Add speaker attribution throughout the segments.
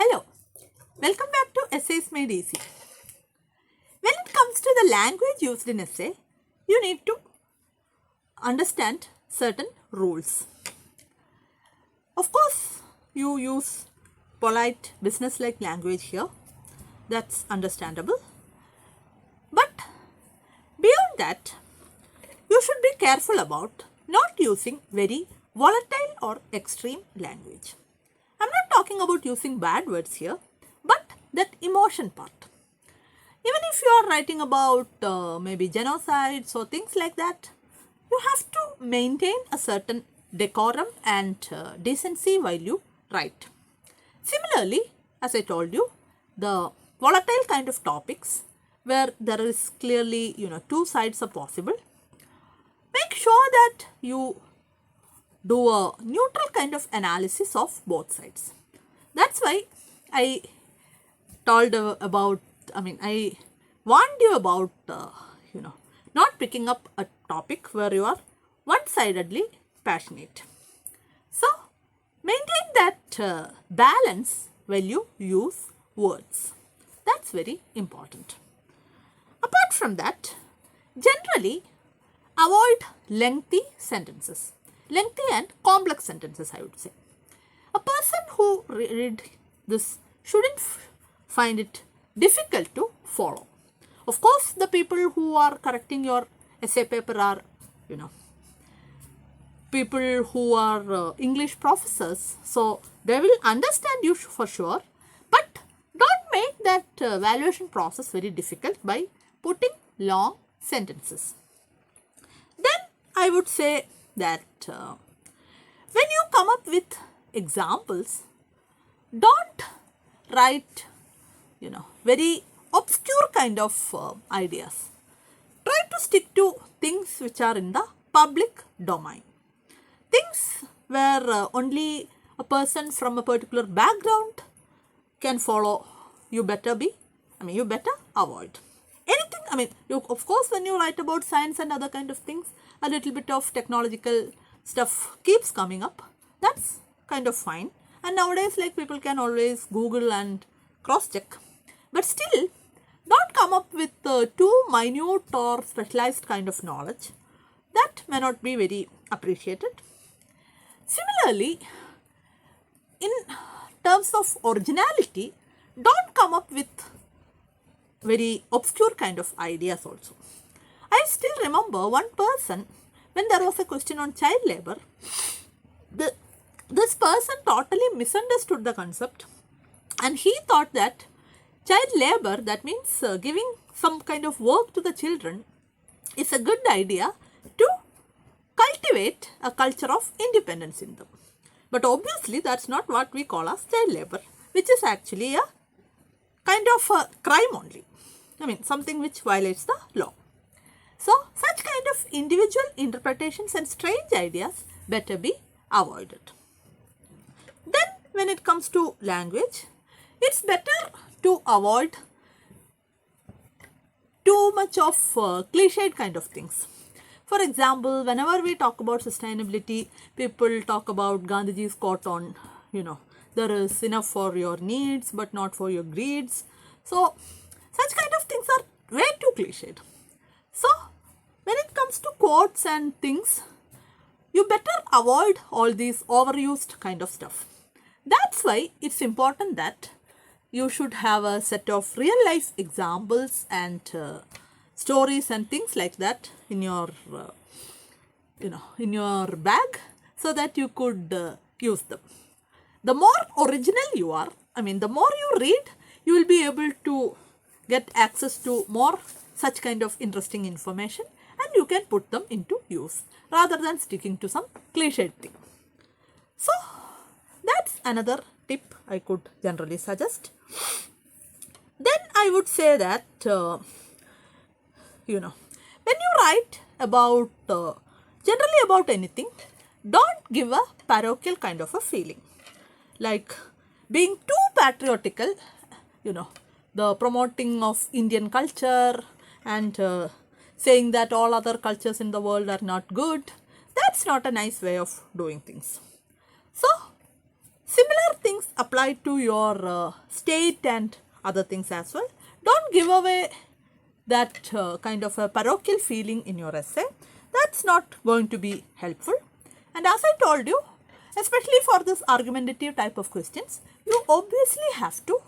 Speaker 1: Hello, welcome back to Essays Made Easy. When it comes to the language used in essay, you need to understand certain rules. Of course, you use polite business-like language here. That's understandable. But beyond that, you should be careful about not using very volatile or extreme language. I'm not talking about using bad words here, but that emotion part. Even if you are writing about maybe genocides or things like that, you have to maintain a certain decorum and decency while you write. Similarly, as I told you, the volatile kind of topics where there is clearly, two sides are possible, make sure that you do a neutral kind of analysis of both sides. That's why I told about, I warned you about, not picking up a topic where you are one-sidedly passionate. So, maintain that balance when you use words. That's very important. Apart from that, generally avoid lengthy sentences. Lengthy and complex sentences, I would say. A person who read this shouldn't find it difficult to follow. Of course, the people who are correcting your essay paper are, people who are English professors. So, they will understand you for sure. But don't make that valuation process very difficult by putting long sentences. Then I would say that when you come up with examples, don't write, very obscure kind of ideas. Try to stick to things which are in the public domain. Things where only a person from a particular background can follow. You better avoid. Anything, of course, when you write about science and other kind of things, a little bit of technological stuff keeps coming up. That's kind of fine. And nowadays, people can always Google and cross-check. But still, don't come up with too minute or specialized kind of knowledge. That may not be very appreciated. Similarly, in terms of originality, don't come up with very obscure kind of ideas also. I still remember one person, when there was a question on child labor, this person totally misunderstood the concept, and he thought that child labor, that means giving some kind of work to the children, is a good idea to cultivate a culture of independence in them. But obviously that's not what we call as child labor, which is actually a kind of a crime only. Something which violates the law. So, such kind of individual interpretations and strange ideas better be avoided. Then, when it comes to language, it's better to avoid too much of cliched kind of things. For example, whenever we talk about sustainability, people talk about Gandhiji's quote on, there is enough for your needs but not for your greeds. So, such kind of things are way too cliched. So, when it comes to quotes and things, you better avoid all these overused kind of stuff. That's why it's important that you should have a set of real life examples and stories and things like that in your, in your bag, so that you could use them. The more original you are, the more you read, you will be able to get access to more such kind of interesting information, and you can put them into use rather than sticking to some cliched thing. So, that's another tip I could generally suggest. Then I would say that, when you write about, generally about anything, don't give a parochial kind of a feeling. Like being too patriotical, the promoting of Indian culture and saying that all other cultures in the world are not good. That's not a nice way of doing things. So, Similar things apply to your state and other things as well. Don't give away that kind of a parochial feeling in your essay. That's not going to be helpful. And as I told you, especially for this argumentative type of questions, you obviously have to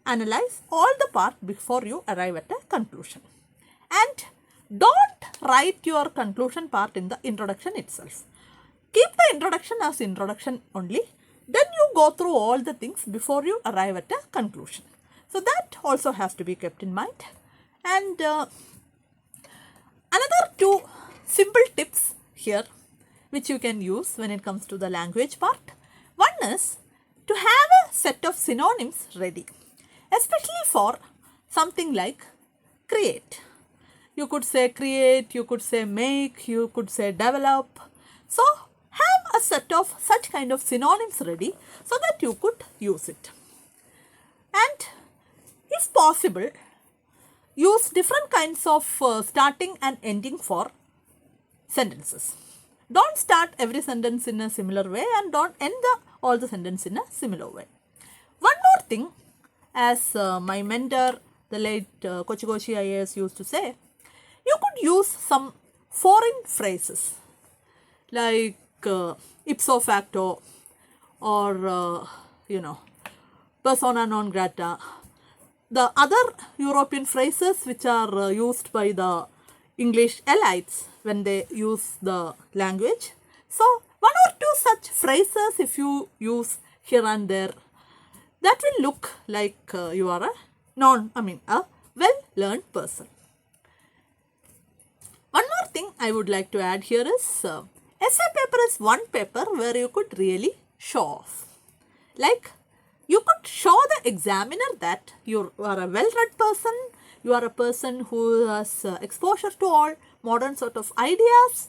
Speaker 1: analyze all the part before you arrive at a conclusion. And don't write your conclusion part in the introduction itself. Keep the introduction as introduction only. Then you go through all the things before you arrive at a conclusion. So that also has to be kept in mind. And another two simple tips here which you can use when it comes to the language part. One is to have a set of synonyms ready, especially for something like create. You could say create, you could say make, you could say develop. So have a set of such kind of synonyms ready so that you could use it. And if possible, use different kinds of starting and ending for sentences. Don't start every sentence in a similar way and don't end all the sentence in a similar way. One more thing, as my mentor, the late Kochi IAS used to say, you could use some foreign phrases like ipso facto or, persona non grata. The other European phrases which are used by the English elites when they use the language. So, one or two such phrases if you use here and there, that will look like you are a well-learned person. One more thing I would like to add here is essay paper is one paper where you could really show off. Like you could show the examiner that you are a well-read person, you are a person who has exposure to all modern sort of ideas,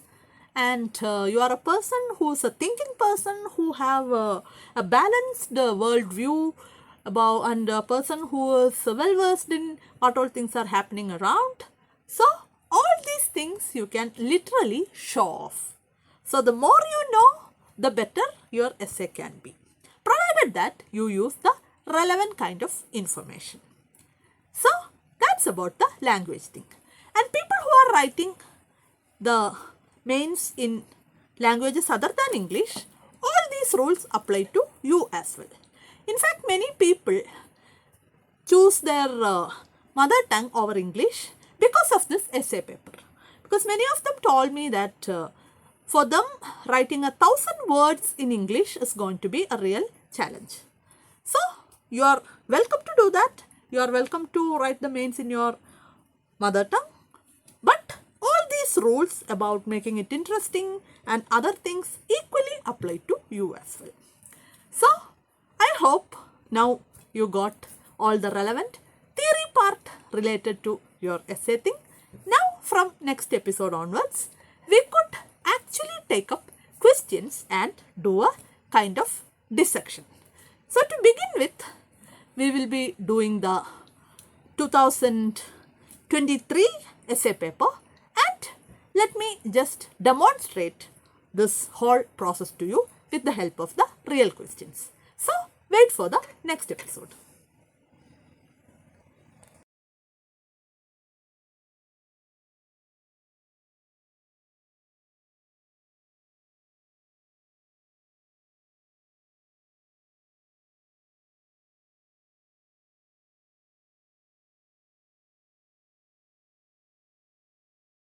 Speaker 1: and you are a person who is a thinking person who have a balanced world view about, and a person who is well versed in what all things are happening around. So all these things you can literally show off. So the more you know, the better your essay can be, provided that you use the relevant kind of information. So that's about the language thing. And people who are writing the mains in languages other than English, all these rules apply to you as well. In fact, many people choose their mother tongue over English because of this essay paper. Because many of them told me that for them, writing 1,000 words in English is going to be a real challenge. So, you are welcome to do that. You are welcome to write the mains in your mother tongue. But all these rules about making it interesting and other things equally apply to you as well. So, I hope now you got all the relevant theory part related to your essay thing. Now, from next episode onwards, we could actually take up questions and do a kind of dissection. So, to begin with, we will be doing the 2023 essay paper, and let me just demonstrate this whole process to you with the help of the real questions. So, wait for the next episode.